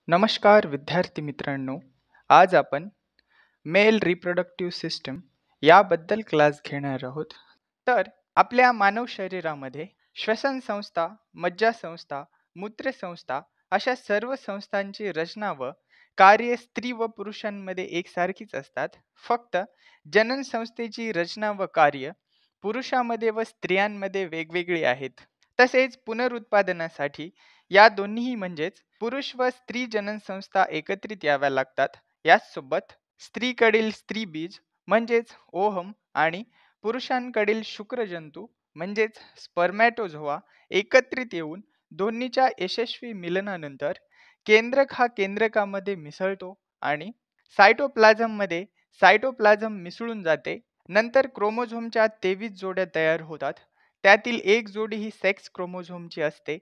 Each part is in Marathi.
नमस्कार विद्यार्थी मित्रांनो. आज आपण मेल रिप्रोडक्टिव्ह सिस्टम याबद्दल क्लास घेणार आहोत. तर आपल्या मानव शरीरामध्ये श्वसन संस्था, मज्जासंस्था, मूत्रसंस्था अशा सर्व संस्थांची रचना व कार्य स्त्री व पुरुषांमध्ये एकसारखीच असतात. फक्त जनन संस्थेची रचना व कार्य पुरुषामध्ये व स्त्रियांमध्ये वेगवेगळी आहेत. तसेच पुनरुत्पादनासाठी या दोन्हीही म्हणजेच पुरुष व स्त्री जनन संस्था एकत्रित याव्या लागतात. याचसोबत स्त्रीकडील स्त्रीबीज म्हणजेच ओहम आणि पुरुषांकडील शुक्रजंतू म्हणजेच स्पर्मॅटोझोआ एकत्रित येऊन दोन्हीच्या यशस्वी मिलनानंतर केंद्रक हा केंद्रकामध्ये मिसळतो आणि सायटोप्लाझममध्ये सायटोप्लाझम मिसळून जाते. नंतर क्रोमोझोमच्या 23 जोड्या तयार होतात. त्यातील एक जोडी ही सेक्स क्रोमोझोमची असते.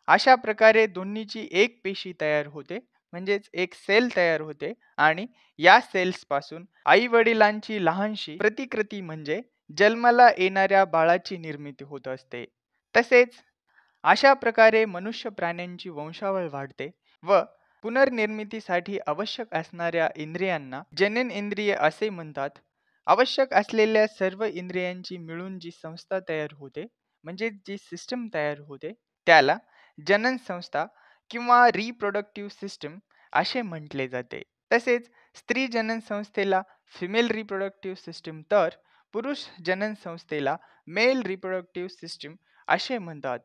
अशा प्रकारे दोन्हीची एक पेशी तयार होते म्हणजेच एक सेल तयार होते आणि या सेल्सपासून आई वडिलांची लहानशी प्रतिकृती म्हणजे जन्माला येणाऱ्या बाळाची निर्मिती होत असते. तसेच अशा प्रकारे मनुष्य प्राण्यांची वंशावळ वाढते व पुनर्निर्मितीसाठी आवश्यक असणाऱ्या इंद्रियांना जनन इंद्रिय असे म्हणतात. आवश्यक असलेल्या सर्व इंद्रियांची मिळून जी संस्था तयार होते म्हणजे जी सिस्टम तयार होते त्याला जनन संस्था किंवा रिप्रोडक्टिव्ह सिस्टम असे म्हटले जाते. तसेच स्त्री जनन संस्थेला फिमेल रिप्रोडक्टिव्ह सिस्टम तर पुरुष जनन संस्थेला मेल रिप्रोडक्टिव्ह सिस्टम असे म्हणतात.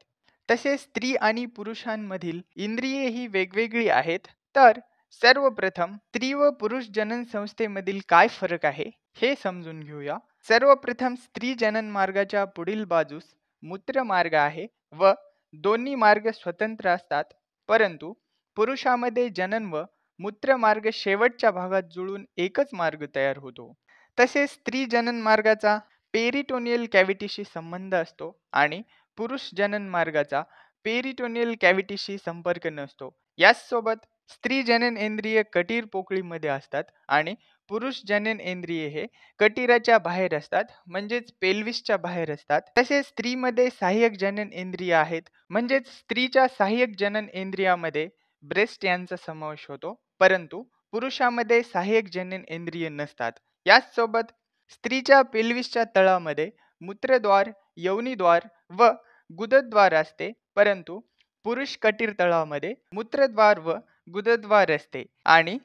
तसेच स्त्री आणि पुरुषांमधील इंद्रिये ही वेगवेगळी आहेत. तर सर्वप्रथम स्त्री व पुरुष जनन संस्थेमधील काय फरक आहे हे समजून घेऊया. सर्वप्रथम स्त्री जनन मार्गाच्या पुढील बाजूस मूत्रमार्ग आहे व दोन्ही मार्ग स्वतंत्र असतात. परंतु पुरुषामध्ये जनन व मूत्रमार्ग शेवटच्या भागात जुळून एकच मार्ग तयार होतो. तसेच स्त्री जनन मार्गाचा पेरिटोनियल कॅव्हिटीशी संबंध असतो आणि पुरुष जनन मार्गाचा पेरिटोनियल कॅव्हिटीशी संपर्क नसतो. याचसोबत स्त्री जनन इंद्रिय कटीर पोकळीमध्ये असतात आणि पुरुष जनन इंद्रिय हे कटिराच्या बाहेर असतात म्हणजेच पेल्विसच्या बाहेर असतात. तसेच स्त्रीमध्ये सहाय्यक जनन इंद्रिय आहेत म्हणजेच स्त्रीच्या सहाय्यक जनन इंद्रियामध्ये ब्रेस्ट यांचा समावेश होतो. परंतु पुरुषामध्ये सहाय्यक जनन इंद्रिय नसतात. याचसोबत स्त्रीच्या पेल्विसच्या तळामध्ये मूत्रद्वार, योनीद्वार व गुदद्वार असते. परंतु पुरुष कटीर तळामध्ये मूत्रद्वार व गुदद्वार असते आणि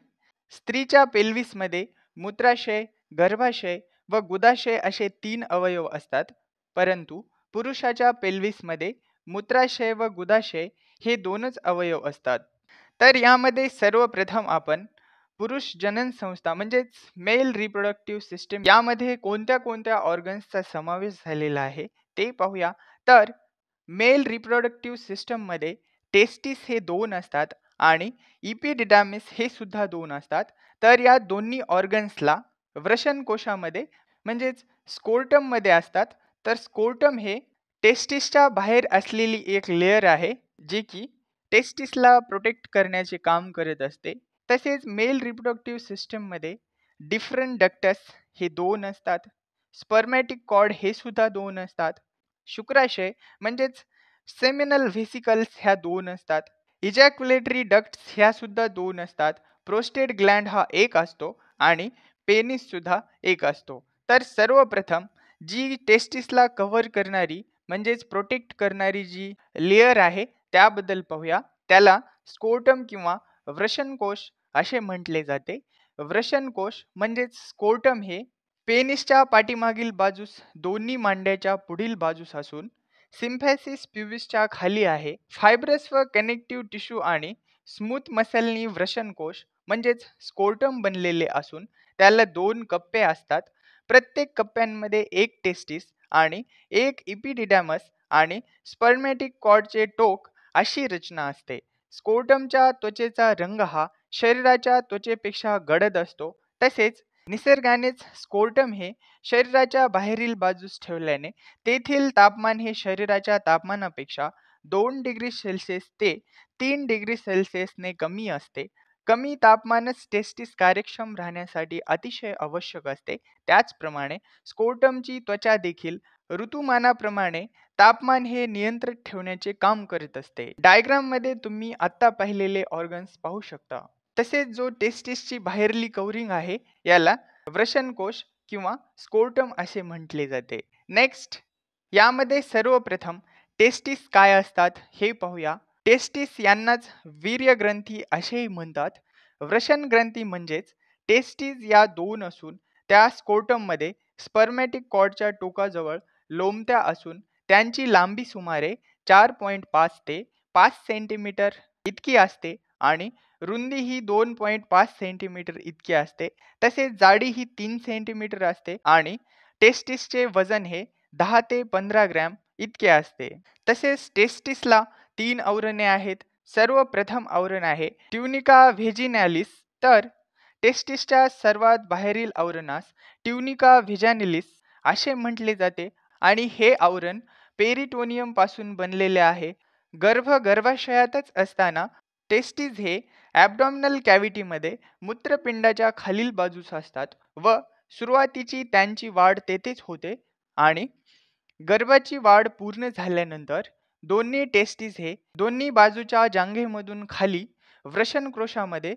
स्त्रीच्या पेल्विसमध्ये मूत्राशय, गर्भाशय व गुदाशय असे 3 अवयव असतात. परंतु पुरुषाच्या पेल्विसमध्ये मूत्राशय व गुदाशय हे 2च अवयव असतात. तर यामध्ये सर्वप्रथम आपण पुरुष जनन संस्था म्हणजेच मेल रिप्रोडक्टिव्ह सिस्टम यामध्ये कोणत्या कोणत्या ऑर्गन्सचा समावेश झालेला आहे ते पाहूया. तर मेल रिप्रोडक्टिव्ह सिस्टममध्ये टेस्टिस हे 2 असतात आणि इपिडिडामिस हे सुद्धा 2 असतात. तर या दोन्ही ऑर्गन्सला वृषणकोशामध्ये म्हणजेच स्कोर्टममध्ये असतात. तर स्कोर्टम हे टेस्टिसच्या बाहेर असलेली एक लेयर आहे जी की टेस्टिसला प्रोटेक्ट करण्याचे काम करत असते. तसेच मेल रिप्रोडक्टिव्ह सिस्टममध्ये डिफरंट डक्टस हे 2 असतात. स्पर्मॅटिक कॉर्ड हे सुद्धा 2 असतात. शुक्राशय म्हणजेच सेमिनल व्हेसिकल्स ह्या 2 असतात. इजॅक्युलेटरी डक्ट्स ह्या सुद्धा 2 असतात. प्रोस्टेट ग्लँड हा एक असतो आणि पेनिस सुद्धा एक असतो. तर सर्वप्रथम जी टेस्टिसला कव्हर करणारी म्हणजेच प्रोटेक्ट करणारी जी लेयर आहे त्याबद्दल पाहूया. त्याला स्कोर्टम किंवा वृषणकोश असे म्हटले जाते. वृषणकोश म्हणजेच स्कोर्टम हे पेनिसच्या पाठीमागील बाजूस दोन्ही मांड्याच्या पुढील बाजूस असून सिम्फॅसिस प्युबिसच्या खाली आहे. फायब्रस व कनेक्टिव्ह टिश्यू आणि स्मूथ मसलनी वृषणकोश म्हणजेच स्कोर्टम बनलेले असून त्याला 2 कप्पे असतात. प्रत्येक कप्प्यांमध्ये एक टेस्टिस आणि एक इपिडिडॅमस आणि स्पर्मॅटिक कॉर्डचे टोक अशी रचना असते. स्कोर्टमच्या त्वचेचा रंग हा शरीराच्या त्वचेपेक्षा गडद असतो. तसेच निसर्गानेच स्कोर्टम हे शरीराच्या बाहेरील बाजूस ठेवल्याने तेथील तापमान हे शरीराच्या तापमानापेक्षा 2 डिग्री सेल्सिअस ते 3 डिग्री सेल्सिअसने कमी असते. कमी तापमानच टेस्टिस कार्यक्षम राहण्यासाठी अतिशय आवश्यक असते. त्याचप्रमाणे स्कोर्टमची त्वचा देखील ऋतुमानाप्रमाणे तापमान हे नियंत्रित ठेवण्याचे काम करत असते. डायग्राम मध्ये तुम्ही आता पाहिलेले ऑर्गन्स पाहू शकता. तसेच जो टेस्टिसची बाहेरली कवरिंग आहे याला वृषणकोश किंवा स्कोर्टम असे म्हटले जाते. नेक्स्ट, यामध्ये सर्वप्रथम टेस्टिस काय असतात हे पाहूया. टेस्टिस यांनाच वीर्यग्रंथी असेही म्हणतात. वृषण ग्रंथी म्हणजेच टेस्टिस या दोन असून त्या स्कोर्टममध्ये स्पर्मॅटिक कॉर्डच्या टोकाजवळ लोंबत्या असून त्यांची लांबी सुमारे 4.5 ते 5 सेंटीमीटर इतकी असते आणि रुंदी ही 2.5 सेंटीमीटर इतकी असते. तसेच जाडी ही 3 सेंटीमीटर असते आणि टेस्टिसचे वजन हे 10 ते 15 ग्रॅम इतके असते. तसेच टेस्टिसला 3 आवरणे आहेत. सर्वप्रथम आवरण आहे ट्युनिका व्हेजिनॅलिस. तर टेस्टिसच्या सर्वात बाहेरील आवरणास ट्युनिका व्हेजिनॅलिस असे म्हटले जाते आणि हे आवरण पेरिटोनियम पासून बनलेले आहे. गर्भाशयातच असताना टेस्टिस हे ॲब्डॉमिनल कॅव्हिटीमध्ये मूत्रपिंडाच्या खालील बाजूस असतात व सुरुवातीची त्यांची वाढ तेथेच होते आणि गर्भाची वाढ पूर्ण झाल्यानंतर दोन्ही टेस्टिस हे दोन्ही बाजूच्या जांघेमधून खाली वृषणकोशामध्ये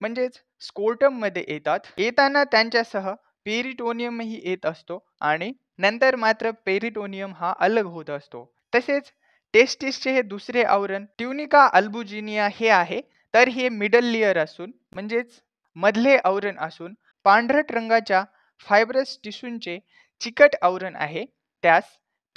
म्हणजेच स्कोर्टम मध्ये येतात. येताना त्यांच्यासह पेरिटोनियमही येत असतो आणि नंतर मात्र पेरिटोनियम हा अलग होत असतो. तसेच टेस्टिसचे हे दुसरे आवरण ट्युनिका अल्बुजिनिया हे आहे. तर हे मिडल लेयर असून म्हणजेच मधले आवरण असून पांढरट रंगाच्या फायब्रस टिश्यूंचे चिकट आवरण आहे. त्यास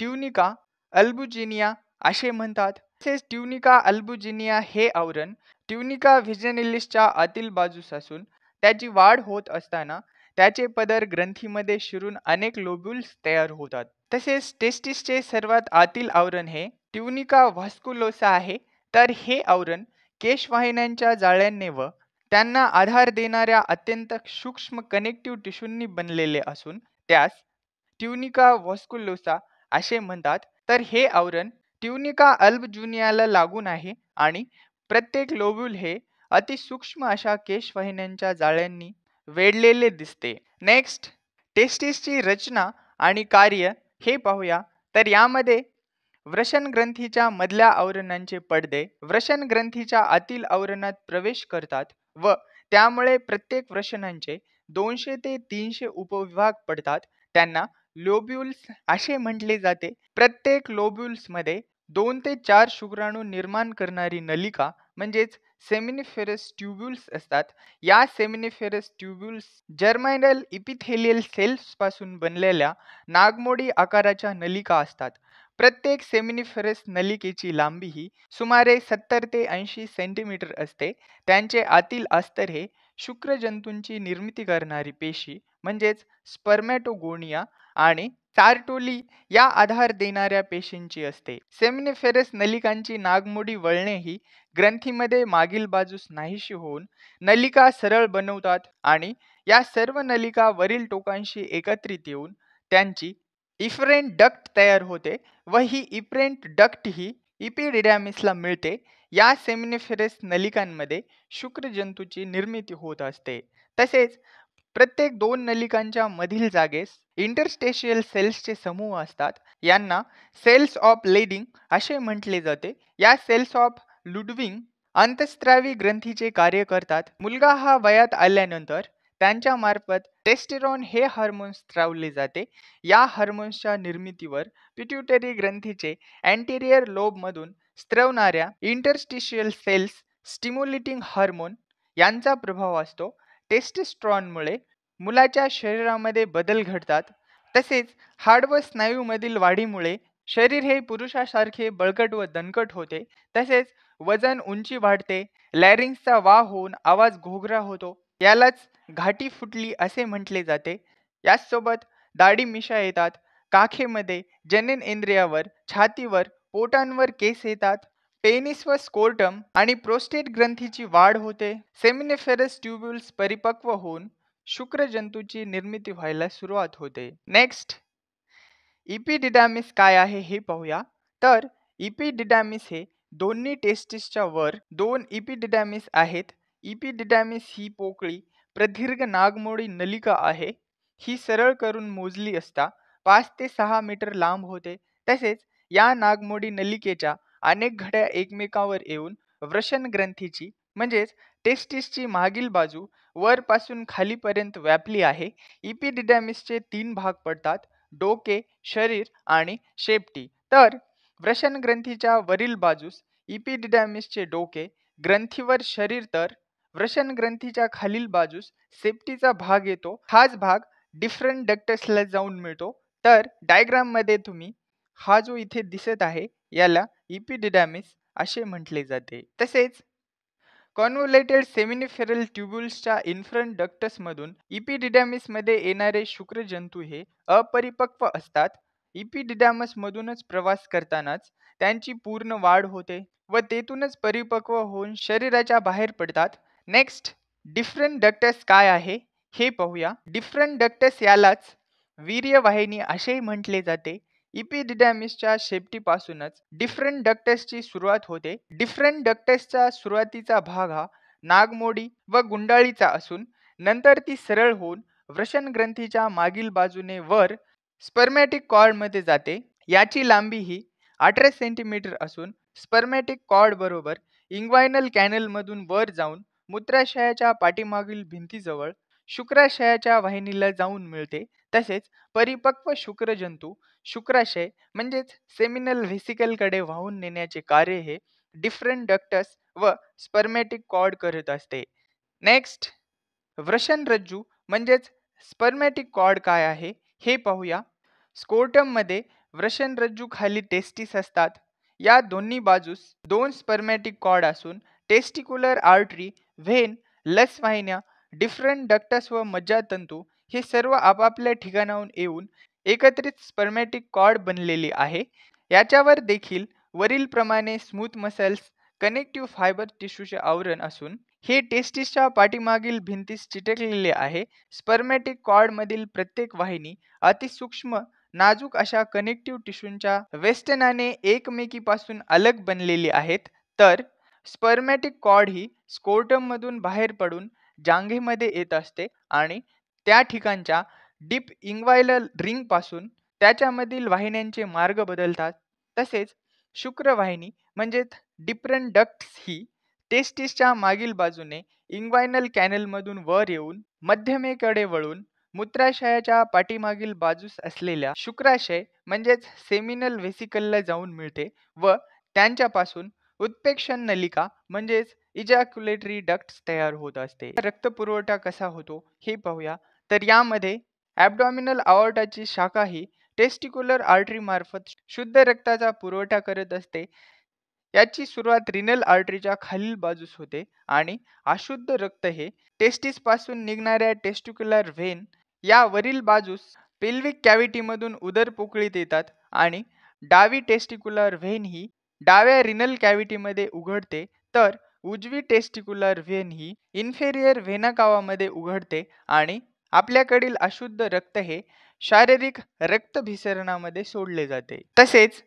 ट्युनिका अल्बुजिनिया असे म्हणतात. तसेच ट्युनिका अल्बुजिनिया हे आवरण ट्युनिका व्हेजिनॅलिसच्या आतील बाजूस असून त्याची वाढ होत असताना त्याचे पदर ग्रंथीमध्ये शिरून अनेक लोब्युल्स तयार होतात. तसेच टेस्टिसचे सर्वात आतील आवरण हे ट्युनिका व्हास्कुलोसा आहे. तर हे आवरण केशवाहिन्यांच्या जाळ्यांनी व त्यांना आधार देणाऱ्या अत्यंत सूक्ष्म कनेक्टिव्ह टिश्यूंनी बनलेले असून त्यास ट्युनिका व्हास्कुलोसा असे म्हणतात. तर हे आवरण ट्युनिका अल्बुजिनियाला लागून आहे आणि प्रत्येक लोब्युल हे अतिसूक्ष्म अशा केशवाहिन्यांच्या जाळ्यांनी वेढलेले दिसते. नेक्स्ट, टेस्टिसची रचना आणि कार्य हे पाहूया. तर यामध्ये वृषण ग्रंथीच्या मधल्या आवरणांचे पडदे वृषण ग्रंथीच्या आतील आवरणात प्रवेश करतात व त्यामुळे प्रत्येक वृषणांचे 200 ते 300 उपविभाग पडतात. त्यांना लोब्युल्स असे म्हटले जाते. प्रत्येक लोब्युल्स मध्ये 2 ते 4 शुक्राणू निर्माण करणारी नलिका म्हणजेच सेमिनिफेरस ट्यूब्युल्स असतात. या सेमिनिफेरस ट्यूब्युल्स जर्मिनल इपिथेलियल सेल्स पासून बनलेल्या नागमोडी आकाराच्या नलिका असतात. प्रत्येक सेमिनिफेरस नलिकेची लांबी ही सुमारे 70 ते 80 सेंटीमीटर असते. त्यांचे आतील अस्तर हे शुक्रजंतूंची निर्मिती करणारी पेशी म्हणजेच स्पर्मॅटोगोनिया आणि सार्टोली या आधार देणाऱ्या पेशींची असते. सेमिनिफेरस नलिकांची नागमोडी वळणे ही ग्रंथीमध्ये मागील बाजूस नाहीशी होऊन नलिका सरळ बनवतात आणि या सर्व नलिका वरील टोकांशी एकत्रित येऊन त्यांची इफरेंट डक्ट तयार होते व ही इफरेंट डक्ट ही इपिडिडॅमिसला मिळते. या सेमिनिफेरस नलिकांमध्ये शुक्रजंतूची निर्मिती होत असते. तसेच प्रत्येक 2 नलिकांच्या मधील जागेस इंटरस्टेशियल सेल्सचे समूह असतात. यांना सेल्स ऑफ लेडिंग असे म्हटले जाते. या सेल्स ऑफ लुडविंग अंतस्त्रावी ग्रंथीचे कार्य करतात. मुलगा हा वयात आल्यानंतर त्यांच्या मार्फत टेस्टेरॉन हे हार्मोन स्त्रावले जाते. या हार्मोन्सच्या निर्मितीवर पिट्युटरी ग्रंथीचे अँटेरियर लोबमधून स्त्रवणाऱ्या इंटरस्टिशियल सेल्स स्टिम्युलेटिंग हार्मोन यांचा प्रभाव असतो. टेस्टोस्टेरॉनमुळे मुलाच्या शरीरामध्ये बदल घडतात. तसेच हाड व स्नायूमधील वाढीमुळे शरीर हे पुरुषासारखे बळकट व दणकट होते. तसेच वजन उंची वाढते. लॅरिंग्सचा वाह होऊन आवाज घोगरा होतो. यालाच घाटी फुटली असे म्हटले जाते. याचसोबत दाढी मिशा येतात. काखेमध्ये, जनन इंद्रियावर, छातीवर, पोटांवर केस येतात. पेनिस व स्कोर्टम आणि प्रोस्टेट ग्रंथीची वाढ होते. सेमिनिफेरस ट्यूब्युल्स परिपक्व होऊन शुक्रजंतूची निर्मिती व्हायला सुरुवात होते. नेक्स्ट, इपिडिडॅमिस काय आहे हे पाहूया. तर इपिडिडॅमिस हे दोन्ही टेस्टिसच्या वर 2 इपिडिडॅमिस आहेत. इपिडिडॅमिस ही पोकळी प्रदीर्घ नागमोडी नलिका आहे. ही सरळ करून मोजली असता 5 ते 6 मीटर लांब होते. तसेच या नागमोडी नलिकेच्या अनेक घड्या एकमेकावर येऊन वृषण ग्रंथीची म्हणजेच टेस्टिसची मागील बाजू वरपासून खालीपर्यंत व्यापली आहे. इपिडिडॅमिसचे 3 भाग पडतात: डोके, शरीर आणि शेपटी. तर वृषण ग्रंथीच्या वरील बाजूस इपिडिडॅमिसचे डोके, ग्रंथीवर शरीर, तर वृषण ग्रंथीच्या खालील बाजूस सेप्टीचा भाग येतो. हाच भाग डिफरंट डक्टसला जाऊन मिळतो. तर डायग्राम मध्ये तुम्ही हा जो इथे दिसत आहे याला इपिडिडॅमिस असे म्हटले जाते. तसेच कॉन्व्होलेटेड सेमिनिफेरल ट्युब्युल्सच्या इन्फ्रंट डक्टसमधून इपिडिडॅमिसमध्ये येणारे शुक्रजंतू हे अपरिपक्व असतात. इपिडिडॅमसमधूनच प्रवास करतानाच त्यांची पूर्ण वाढ होते व तेथूनच परिपक्व होऊन शरीराच्या बाहेर पडतात. नेक्स्ट, डिफरंट डक्टस काय आहे हे पाहूया. डिफरंट डक्टस यालाच वीर्यवाहिनी असेही म्हटले जाते. इपिडिडॅमिसच्या शेपटीपासूनच डिफरंट डक्टसची सुरुवात होते. डिफरंट डक्टसचा सुरुवातीचा भाग हा नागमोडी व गुंडाळीचा असून नंतर ती सरळ होऊन वृषण ग्रंथीच्या मागील बाजूने वर स्पर्मॅटिक कॉर्डमध्ये जाते. याची लांबी ही 18 सेंटीमीटर असून स्पर्मॅटिक कॉर्ड बरोबर इंग्वायनल कॅनलमधून वर जाऊन मूत्राशयाच्या पाठीमागील भिंतीजवळ शुक्राशयाच्या वाहिनीला जाऊन मिळते. तसेच परिपक्व शुक्रजंतू शुक्राशय म्हणजेच सेमिनल व्हेसिकलकडे वाहून नेण्याचे कार्य हे डिफरंट डक्टस व स्पर्मॅटिक कॉर्ड करत असते. नेक्स्ट, वृषणरज्जू म्हणजेच स्पर्मॅटिक कॉर्ड काय आहे हे पाहूया. स्कोर्टममध्ये वृषणरज्जू खाली टेस्टिस असतात. या दोन्ही बाजूस 2 स्पर्मॅटिक कॉर्ड असून टेस्टिक्युलर आर्टरी, व्हेन, लस वाहिन्या, डिफरंट डक्टस व मज्जातंतू हे सर्व आपापल्या ठिकाणाहून येऊन एकत्रित स्पर्मॅटिक कॉर्ड बनलेली आहे. याच्यावर देखील वरील प्रमाणे स्मूथ मसल्स, कनेक्टिव्ह फायबर टिश्यूचे आवरण असून हे टेस्टिसच्या पाठीमागील भिंतीस चिटकलेले आहे. स्पर्मॅटिक कॉर्डमधील प्रत्येक वाहिनी अतिसूक्ष्म नाजूक अशा कनेक्टिव्ह टिश्यूंच्या वेस्टनाने एकमेकीपासून अलग बनलेली आहेत. तर स्पर्मॅटिक कॉर्ड ही स्कोर्टममधून बाहेर पडून जांघेमध्ये येत असते आणि त्या ठिकाणच्या डीप इंग्वायनल रिंगपासून त्याच्यामधील वाहिन्यांचे मार्ग बदलतात. तसेच शुक्रवाहिनी म्हणजेच डिफरंट डक्ट्स ही टेस्टिसच्या मागील बाजूने इंग्वायनल कॅनलमधून वर येऊन मध्यमेकडे वळून मूत्राशयाच्या पाठीमागील बाजूस असलेल्या शुक्राशय म्हणजेच सेमिनल व्हेसिकलला जाऊन मिळते व त्यांच्यापासून उत्प्रेक्षण नलिका म्हणजेच इजॅक्युलेटरी डक्ट्स तयार होत असते. रक्तपुरवठा कसा होतो हे पाहूया. तर यामध्ये ॲब्डॉमिनल अऑर्टाची शाखा ही टेस्टिक्युलर आर्टरी मार्फत शुद्ध रक्ताचा पुरवठा करत असते. याची सुरुवात रिनल आर्टरीच्या खालील बाजूस होते आणि अशुद्ध रक्त हे टेस्टिस पासून निघणाऱ्या टेस्टिक्युलर व्हेन या वरील बाजूस पेल्विक कॅव्हिटीमधून उदर पोकळीत येतात आणि डावी टेस्टिक्युलर व्हेन ही डाव्या रिनल कॅव्हिटीमध्ये उघडते, तर उजवी टेस्टिक्युलर व्हेन ही इन्फेरियर व्हेना कावामध्ये उघडते आणि आपल्याकडील अशुद्ध रक्त हे शारीरिक रक्तभिसरणामध्ये सोडले जाते. तसेच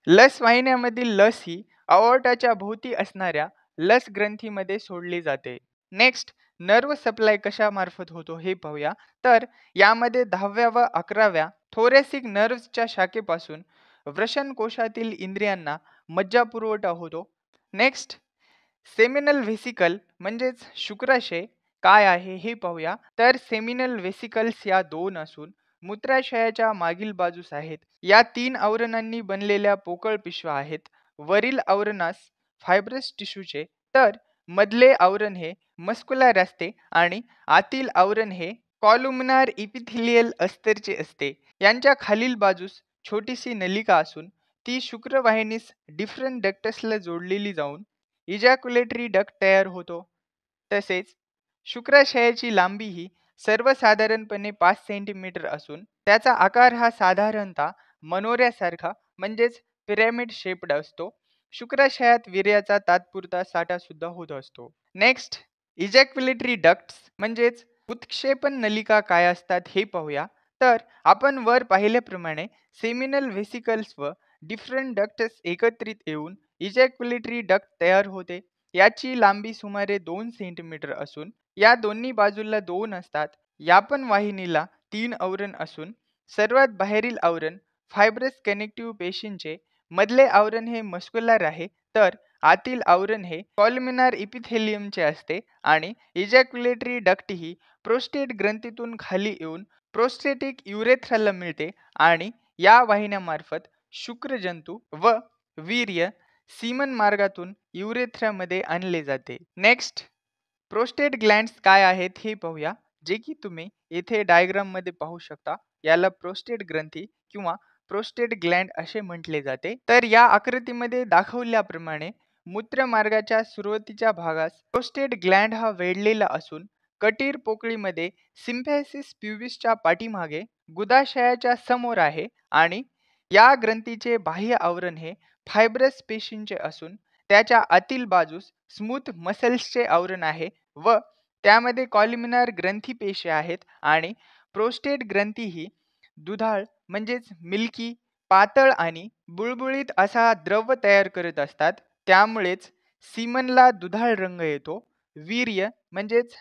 लस वाहिन्यामधील लस ही अऑर्टाच्या भोवती असणाऱ्या लस ग्रंथीमध्ये सोडली जाते. नेक्स्ट, नर्व सप्लाय कशा मार्फत होतो हे पाहूया. तर यामध्ये 10व्या व 11व्या थोरॅसिक नर्व्सच्या शाखेपासून वृषण कोशातील इंद्रियांना मज्जा पुरवठा होतो. नेक्स्ट, सेमिनल व्हेसिकल म्हणजेच शुक्राशय काय आहे हे पाहूया. तर सेमिनल व्हेसिकल्स या 2 असून मूत्राशयाच्या मागील बाजूस आहेत. या 3 आवरणांनी बनलेल्या पोकळ पिशव्या आहेत. वरील आवरणास फायब्रस टिश्यूचे, तर मधले आवरण हे मस्क्युलर असते आणि आतील आवरण हे कॉलुमनार इपिथिलियल अस्तरचे असते. यांच्या खालील बाजूस छोटीशी नलिका असून ती शुक्रवाहिनीस डिफरंट डक्टसला जोडलेली जाऊन इजॅक्युलेटरी डक्ट तयार होतो. तसेच शुक्राशयाची लांबी ही सर्वसाधारणपणे 5 सेंटीमीटर असून त्याचा आकार हा साधारणतः मनोऱ्यासारखा म्हणजेच पिरॅमिड शेप्ड असतो. शुक्राशयात वीर्याचा तात्पुरता साठा सुद्धा होत असतो. नेक्स्ट, इजॅक्युलेटरी डक्ट्स म्हणजेच उत्क्षेपण नलिका काय असतात हे पाहूया. तर आपण वर पाहिल्याप्रमाणे सेमिनल व्हेसिकल्स व डिफरंट डक्ट्स एकत्रित येऊन इजॅक्युलेटरी डक्ट तयार होते. याची लांबी सुमारे 2 सेंटीमीटर असून या दोन्ही बाजूला 2 असतात. या पण वाहिनीला 3 आवरण असून सर्वात बाहेरील आवरण फायब्रस कनेक्टिव्ह पेशींचे, मधले आवरण हे मस्क्युलर आहे, तर आतील आवरण हे कॉलमिनार इपिथेलियमचे असते आणि इजॅक्युलेटरी डक्ट ही प्रोस्टेट ग्रंथीतून खाली येऊन प्रोस्टेटिक युरेथ्राला मिळते आणि या वाहिन्यामार्फत शुक्रजंतू व वीर्य सीमन मार्गातून युरेथ्रामध्ये आणले जाते. नेक्स्ट, प्रोस्टेट ग्लँड्स काय आहेत हे पाहूया, जे की तुम्ही येथे डायग्राम मध्ये पाहू शकता. याला प्रोस्टेट ग्रंथी किंवा प्रोस्टेट ग्लँड असे म्हटले जाते. तर या आकृतीमध्ये दाखवल्याप्रमाणे मूत्रमार्गाच्या सुरुवातीच्या भागास प्रोस्टेट ग्लँड हा वेढलेला असून कटीर पोकळीमध्ये सिम्फॅसिस प्युबिसच्या पाठीमागे गुदाशयाच्या समोर आहे आणि या ग्रंथीचे बाह्य आवरण हे फायब्रस पेशींचे असून त्याच्या आतील बाजूस स्मूथ मसल्सचे आवरण आहे व त्यामध्ये कॉलिमिनार ग्रंथी पेशी आहेत आणि प्रोस्टेट ग्रंथी ही दुधाळ म्हणजेच मिल्की, पातळ आणि बुळबुळीत असा द्रव तयार करत असतात. त्यामुळेच सीमनला दुधाळ रंग येतो. वीर्य म्हणजेच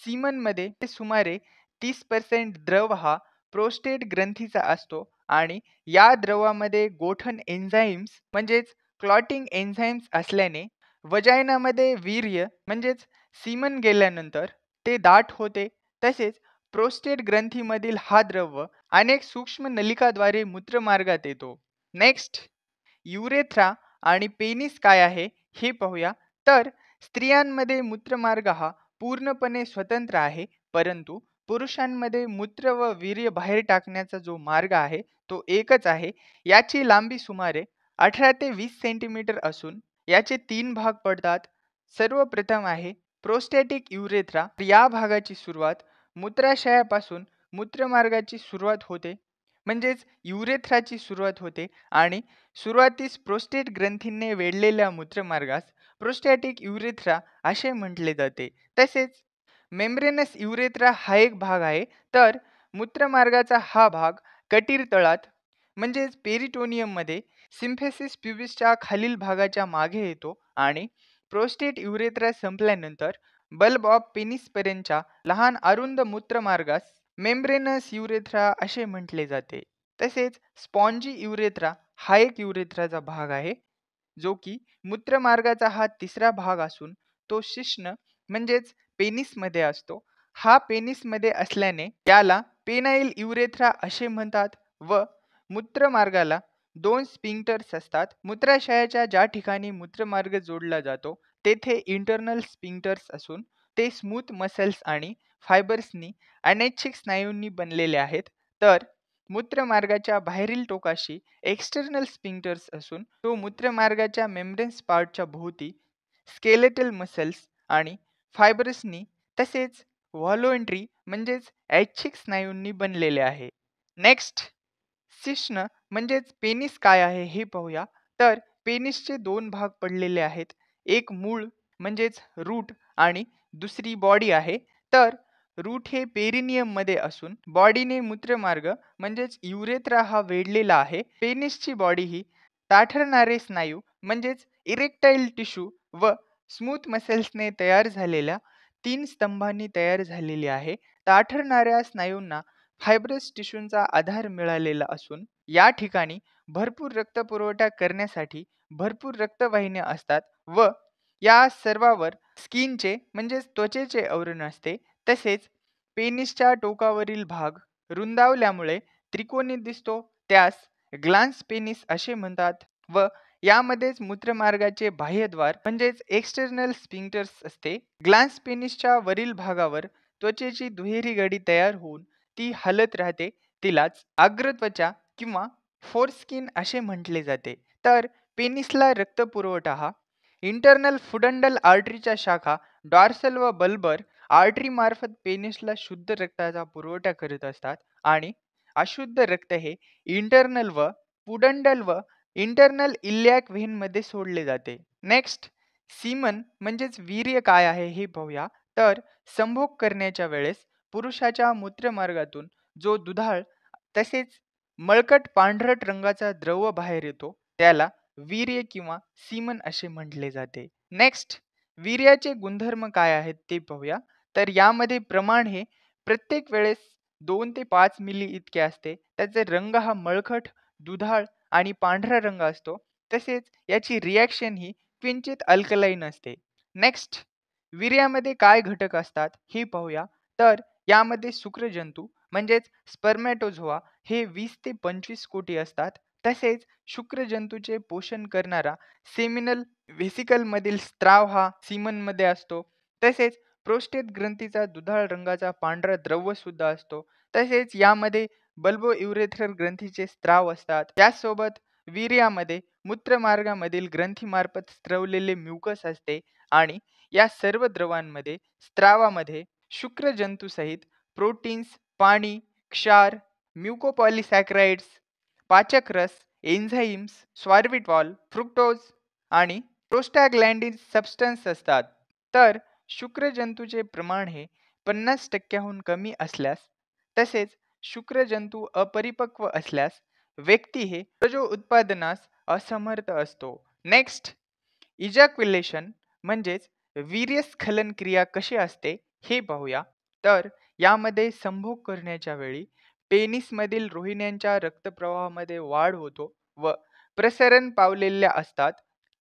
सीमनमध्ये सुमारे 30% द्रव हा प्रोस्टेट ग्रंथीचा असतो आणि या द्रवामध्ये गोठण एन्झाईम्स म्हणजेच क्लॉटिंग एन्झाईम्स असल्याने वजायनामध्ये वीर्य म्हणजेच सीमन गेल्यानंतर ते दाट होते. तसेच प्रोस्टेट ग्रंथीमधील हा द्रव अनेक सूक्ष्म नलिकाद्वारे मूत्रमार्गात येतो. नेक्स्ट, युरेथ्रा आणि पेनिस काय आहे हे पाहूया. तर स्त्रियांमध्ये मूत्रमार्ग हा पूर्णपणे स्वतंत्र आहे, परंतु पुरुषांमध्ये मूत्र व वीर्य बाहेर टाकण्याचा जो मार्ग आहे तो एकच आहे. याची लांबी सुमारे 18 ते 20 सेंटीमीटर असून याचे 3 भाग पडतात. सर्वप्रथम आहे प्रोस्टॅटिक युरेथ्रा. या भागाची सुरुवात मूत्राशयापासून मूत्रमार्गाची सुरुवात होते, म्हणजेच युरेथ्राची सुरुवात होते आणि सुरुवातीस प्रोस्टेट ग्रंथींनी वेढलेल्या मूत्रमार्गास प्रोस्टॅटिक युरेथ्रा असे म्हटले जाते. तसेच मेम्ब्रेनस युरेथ्रा हा एक भाग आहे. तर मूत्रमार्गाचा हा भाग कटीर तळात म्हणजेच पेरिटोनियममध्ये सिम्फेसिस प्युबिसच्या खालील भागाच्या मागे येतो आणि प्रोस्टेट युरेथ्रा संपल्यानंतर बल्ब ऑफ पेनिस पर्यंतच्या लहान अरुंद मूत्रमार्गास मेम्ब्रेनस युरेथ्रा असे म्हटले जाते. तसेच स्पॉन्जी युरेथ्रा हा एक युरेथ्राचा भाग आहे, जो की मूत्रमार्गाचा हा तिसरा भाग असून तो शिश्न म्हणजेच पेनिसमध्ये असतो. हा पेनिसमध्ये असल्याने त्याला पेनाइल युरेथ्रा असे म्हणतात व मूत्रमार्गाला 2 स्पिंक्टर्स असतात. मूत्राशयाच्या ज्या ठिकाणी मूत्रमार्ग जोडला जातो तेथे इंटरनल स्पिंक्टर्स असून ते स्मूथ मसल्स आणि फायबर्सनी अनैच्छिक स्नायूंनी बनलेले आहेत. तर मूत्रमार्गाच्या बाहेरील टोकाशी एक्सटर्नल स्पिंक्टर्स असून तो मूत्रमार्गाच्या मेम्ब्रेन्स पार्टच्या भोवती स्केलेटल मसल्स आणि फायबर्सनी तसेच व्हॉलोएंट्री म्हणजेच ऐच्छिक स्नायूंनी बनलेले आहे. नेक्स्ट, शिश्न म्हणजेच पेनिस काय आहे हे पाहूया. तर पेनिसचे 2 भाग पडलेले आहेत. एक मूळ म्हणजेच रूट आणि दुसरी बॉडी आहे. तर रूट हे पेरिनियम मध्ये असून बॉडीने मूत्रमार्ग म्हणजेच युरेथ्रा हा वेढलेला आहे. पेनिसची बॉडी ही ताठरणारे स्नायू म्हणजेच इरेक्टाईल टिश्यू व स्मूथ मसल्सने तयार झालेल्या 3 स्तंभांनी तयार झालेली आहे. ताठरणाऱ्या स्नायूंना फायब्रस टिश्यूंचा आधार मिळालेला असून या ठिकाणी भरपूर रक्तपुरवठा करण्यासाठी भरपूर रक्तवाहिन्या असतात व या सर्वावर स्किनचे म्हणजेच त्वचेचे आवरण असते. तसेच पेनिसच्या टोकावरील भाग रुंदावल्यामुळे त्रिकोणी दिसतो, त्यास ग्लान्स पेनिस असे म्हणतात व यामध्येच मूत्रमार्गाचे बाह्यद्वार म्हणजेच एक्सटर्नल स्पिंक्टर्स असते. ग्लान्स पेनिसच्या वरील भागावर त्वचेची दुहेरी गडी तयार होऊन ती हलत राहते. तिलाच अग्रत्वचा किंवा फोरस्किन असे म्हटले जाते. तर पेनिसला रक्तपुरवठा हा इंटरनल फुडंडल आर्टरीच्या शाखा डॉर्सल व बल्बर आर्टरी मार्फत पेनिसला शुद्ध रक्ताचा पुरवठा करत असतात आणि अशुद्ध रक्त हे इंटरनल व पुडंडल व इंटरनल इलियाक व्हेन मध्ये सोडले जाते. नेक्स्ट, सीमन म्हणजेच वीर्य काय आहे हे पाहूया. तर संभोग करण्याच्या वेळेस पुरुषाच्या मूत्रमार्गातून जो दुधाळ तसेच मळकट पांढरट रंगाचा द्रव बाहेर येतो त्याला वीर्य किंवा सीमन असे म्हटले जाते. नेक्स्ट, वीर्याचे गुणधर्म काय आहेत ते पाहूया. तर यामध्ये प्रमाण हे प्रत्येक वेळेस 2 ते 5 मिली इतके असते. त्याचा रंग हा मळकट, दुधाळ आणि पांढरा रंग असतो. तसेच याची रिॲक्शन ही किंचित अल्कलाईन असते. नेक्स्ट, वीर्यामध्ये काय घटक असतात हे पाहूया. तर यामध्ये शुक्रजंतू म्हणजेच स्पर्मॅटोझोआ हे 20 ते 25 कोटी असतात. तसेच शुक्रजंतूचे पोषण करणारा सेमिनल व्हेसिकलमधील स्त्राव हा सीमनमध्ये असतो. तसेच प्रोस्टेट ग्रंथीचा दुधाळ रंगाचा पांढरा द्रव सुद्धा असतो. तसेच यामध्ये बल्बो युरेथ्रल ग्रंथीचे स्त्राव असतात. त्याचसोबत वीर्यामध्ये मूत्रमार्गामधील ग्रंथीमार्फत स्त्रवलेले म्युकस असते आणि या सर्व द्रवांमध्ये स्त्रावामध्ये शुक्रजंतूसहित प्रोटीन्स, पाणी, क्षार, म्युकोपॉलिसॅकराइड्स, पाचक रस, एन्झाईम्स, स्वार्बिटॉल, फ्रुक्टोज आणि प्रोस्टॅग्लॅन्डिन सबस्टन्स असतात. तर शुक्रजंतूचे प्रमाण हे 50% कमी असल्यास तसेच शुक्रजंतू अपरिपक्व असल्यास व्यक्ती हे प्रजो उत्पादनास असमर्थ असतो. नेक्स्ट, इजॅक्युलेशन म्हणजेच वीर्यस्खलन क्रिया कशी असते हे पाहूया. तर यामध्ये संभोग करण्याच्या वेळी पेनिसमधील रोहिण्यांच्या रक्तप्रवाहामध्ये वाढ होतो व प्रसरण पावलेल्या असतात.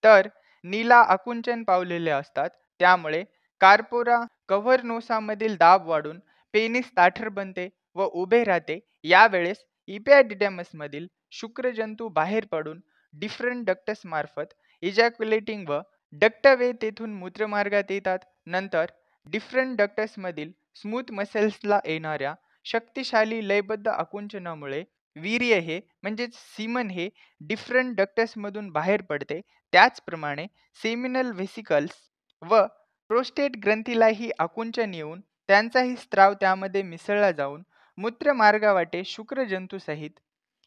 तर नीला आकुंचन पावलेल्या असतात. त्यामुळे कार्पोरा कव्हरनोसामधील दाब वाढून पेनिस ताठर बनते व उभे राहते. यावेळेस इपॅडिडॅमसमधील शुक्रजंतू बाहेर पडून डिफरंट डक्टस मार्फत इजॅक्युलेटिंग व डक्टवे तेथून मूत्रमार्गात येतात. नंतर डिफरंट डक्टसमधील स्मूथ मसल्सला येणाऱ्या शक्तिशाली लयबद्ध आकुंचनामुळे वीर्य हे म्हणजेच सीमन हे डिफरंट डक्टसमधून बाहेर पडते. त्याचप्रमाणे सेमिनल व्हेसिकल्स व प्रोस्टेट ग्रंथीलाही आकुंचन येऊन त्यांचाही स्त्राव त्यामध्ये मिसळला जाऊन मूत्रमार्गावाटे शुक्रजंतूसहित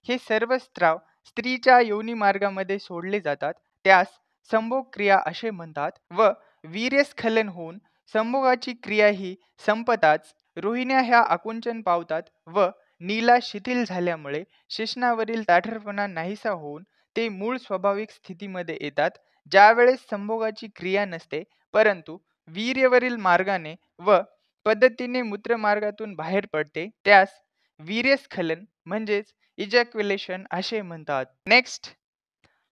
हे सर्व स्त्राव स्त्रीच्या योनिमार्गामध्ये सोडले जातात. त्यास संभोग क्रिया असे म्हणतात व वीर्यस्खलन होऊन संभोगाची क्रिया ही संपताच रोहिण्या ह्या आकुंचन पावतात व नीला शिथिल झाल्यामुळे शिश्नावरील ताठरपणा नाहीसा होऊन ते मूळ स्वाभाविक स्थितीमध्ये येतात. ज्यावेळेस संभोगाची क्रिया नसते परंतु वीर्यवरील मार्गाने व पद्धतीने मूत्रमार्गातून बाहेर पडते त्यास वीर्यस्खलन म्हणजेच इजॅक्युलेशन असे म्हणतात. नेक्स्ट,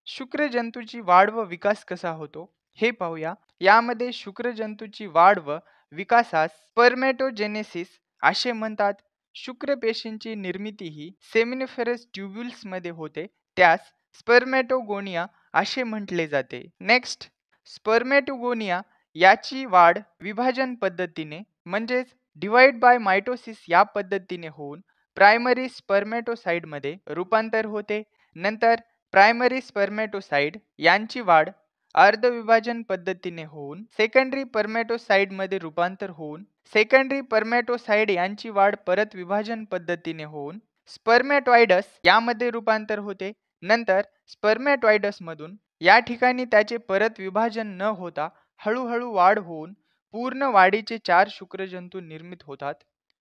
शुक्रजंतूची वाढ व विकास कसा होतो हे पाहूया. यामध्ये शुक्रजंतूची वाढ व विकासास स्पर्मॅटोजेनेसिस असे म्हणतात. शुक्रपेशींची निर्मिती ही सेमिनिफेरस ट्युब्युल्स मध्ये होते. त्यास स्पर्मॅटोगोनिया असे म्हटले जाते. नेक्स्ट, स्पर्मॅटोगोनिया याची वाढ विभाजन पद्धतीने म्हणजेच डिवाइड बाय मायटोसिस या पद्धतीने होऊन प्रायमरी स्पर्मॅटोसाइडमध्ये रूपांतर होते. नंतर प्रायमरी स्पर्मॅटोसाइड यांची वाढ अर्धविभाजन पद्धतीने होऊन सेकंडरी पर्मॅटोसाइडमध्ये रूपांतर होऊन सेकंडरी पर्मॅटोसाइड यांची वाढ परत विभाजन पद्धतीने होऊन स्पर्मॅटॉइडस यामध्ये रूपांतर होते. नंतर स्पर्मॅटॉइडस मधून या ठिकाणी त्याचे परत विभाजन न होता हळूहळू वाढ होऊन पूर्ण वाढीचे 4 शुक्रजंतू निर्मित होतात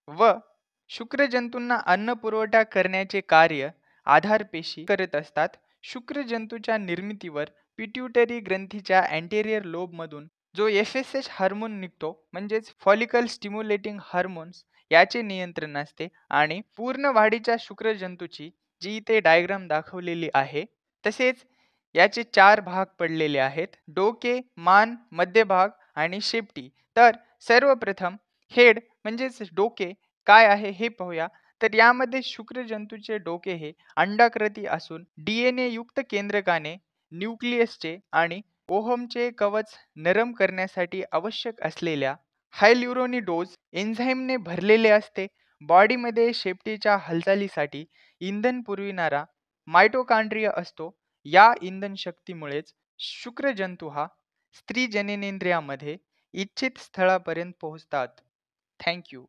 व शुक्रजंतूंना अन्न पुरवठा करण्याचे कार्य आधारपेशी करत असतात. शुक्रजंतूच्या निर्मितीवर पिट्युटरी ग्रंथीच्या अँटेरियर लोबमधून जो FSH हार्मोन निघतो म्हणजेच फॉलिकल स्टिम्युलेटिंग हार्मोन्स याचे नियंत्रण असते आणि पूर्ण वाढीच्या शुक्रजंतूची जी इथे डायग्राम दाखवलेली आहे तसेच याचे 4 भाग पडलेले आहेत: डोके, मान, मध्यभाग आणि शेपटी. तर सर्वप्रथम हेड म्हणजेच डोके काय आहे हे पाहूया. तर यामध्ये शुक्रजंतूचे डोके हे अंडाकृती असून DNA युक्त केंद्रकाने न्यूक्लियसचे आणि ओहमचे कवच नरम करण्यासाठी आवश्यक असलेल्या हायल्युरोनिडोज एन्झाईमने भरलेले असते. बॉडीमध्ये शेपटीच्या हालचालीसाठी इंधन पुरविणारा मायटोकॉन्ड्रिया असतो. या इंधन शक्तीमुळेच शुक्रजंतू हा स्त्री जननेंद्रियामध्ये इच्छित स्थळापर्यंत पोहोचतात. थँक्यू.